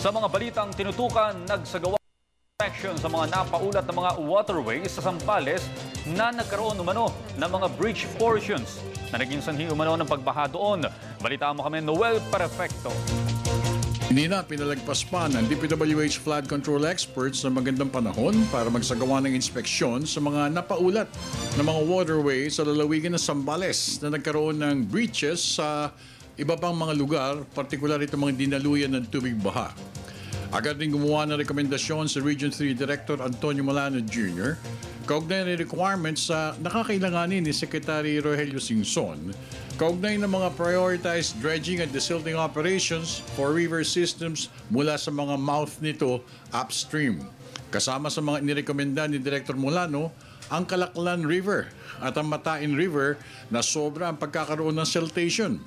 Sa mga balitang tinutukan, nagsagawa inspection sa mga napaulat na mga waterways sa Zambales na nagkaroon umano ng mga breach portions na naging sanhi umano ng pagbaha doon. Balitaan mo kami, Noel Perfecto. Hindi na pinalagpas pa ng DPWH flood control experts sa magandang panahon para magsagawa ng inspeksyon sa mga napaulat na mga waterways sa lalawigan ng Zambales na nagkaroon ng breaches sa iba pang mga lugar, partikular itong mga dinaluyan ng tubig baha. Agad rin gumawa ng rekomendasyon sa Region 3 Director Antonio Molano Jr. kaugnay ng requirements sa nakakailanganin ni Secretary Rogelio Singson kaugnay ng mga prioritized dredging and desilting operations for river systems mula sa mga mouth nito upstream. Kasama sa mga inirekomenda ni Director Molano ang Calaklan River at ang Matain River na sobra ang pagkakaroon ng siltation.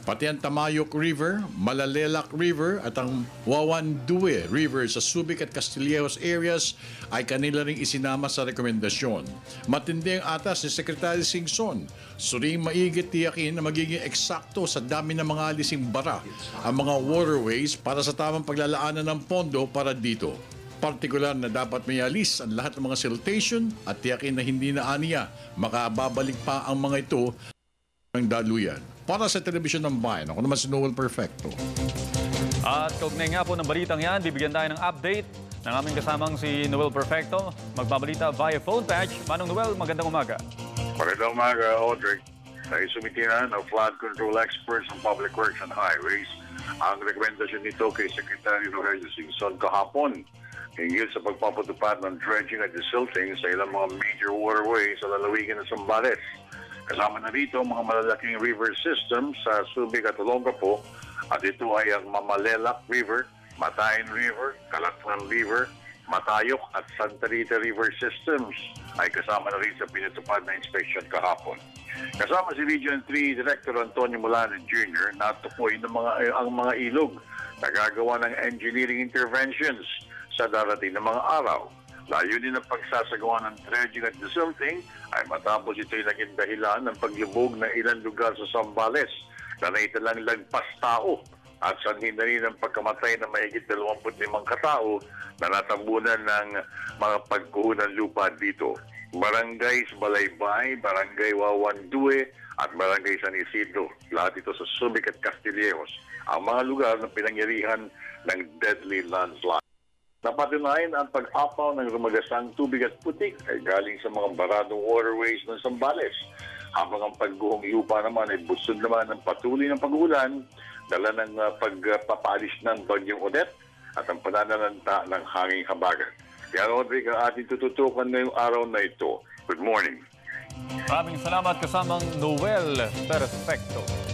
Pati ang Tamayok River, Malalelak River at ang Wawandue River sa Subic at Castillejos areas ay kanila ring isinama sa rekomendasyon. Matindi ang atas ni Secretary Singson. Suring maigit tiyakin na magiging eksakto sa dami ng mga alising bara ang mga waterways para sa tamang paglalaanan ng pondo para dito. Partikular na dapat may alis ang lahat ng mga siltation at tiyakin na hindi na aniya makababalik pa ang mga ito ng daluyan. Para sa Telebisyon ng Bayan, ako naman si Noel Perfecto. At kaugnay nga po ng balitang yan, bibigyan tayo ng update ng aming kasamang si Noel Perfecto. Magbabalita via phone patch. Manong Noel, magandang umaga. Magandang umaga, Audrey. Ay sumitinan ng flood control experts ng Public Works and Highways ang rekomendasyon nito kay Secretary Rogelio Singson kahapon hinggil sa pagpapatupad ng dredging at desilting sa ilang mga major waterways sa lalawigan ng Zambales. Kasama na rito ang mga malalaking river systems sa Subic at Olongapo at ito ay ang Mamalelak River, Matain River, Calaklan River, Matayok at Santa Rita River systems ay kasama na rin sa pinatupad na inspection kahapon. Kasama si Region 3 Director Antonio Molano Jr. na tukoy ng ang mga ilog na gagawa ng engineering interventions sa darating na mga araw. Layunin ng pagsasagawa ng dredging at desilting ay matapos ito'y naging dahilan ng paglubog ng ilang lugar sa Zambales na naitalang lagpas tao at sanhin na rin ang pagkamatay ng mahigit 25 katao na natambunan ng mga pagkuhunan lupa dito. Barangay Balaybay, Barangay Wawandue at Barangay San Isidro. Lahat ito sa Subic at Castillejos. Ang mga lugar na pinangyarihan ng deadly landslide. Napatunayan ang pag-apaw ng rumagasang tubig at putik ay galing sa mga baradong waterways ng Zambales. Habang ang pagguhong lupa naman ay busod naman ng patuloy ng pag-ulan, dala ng pagpapalis ng Bagyong Odette at ang pananalanta ng hanging habagat. Kaya Rodrick, ang ating tututukan ngayong araw na ito. Good morning. Maraming salamat kasamang Noel Perfecto.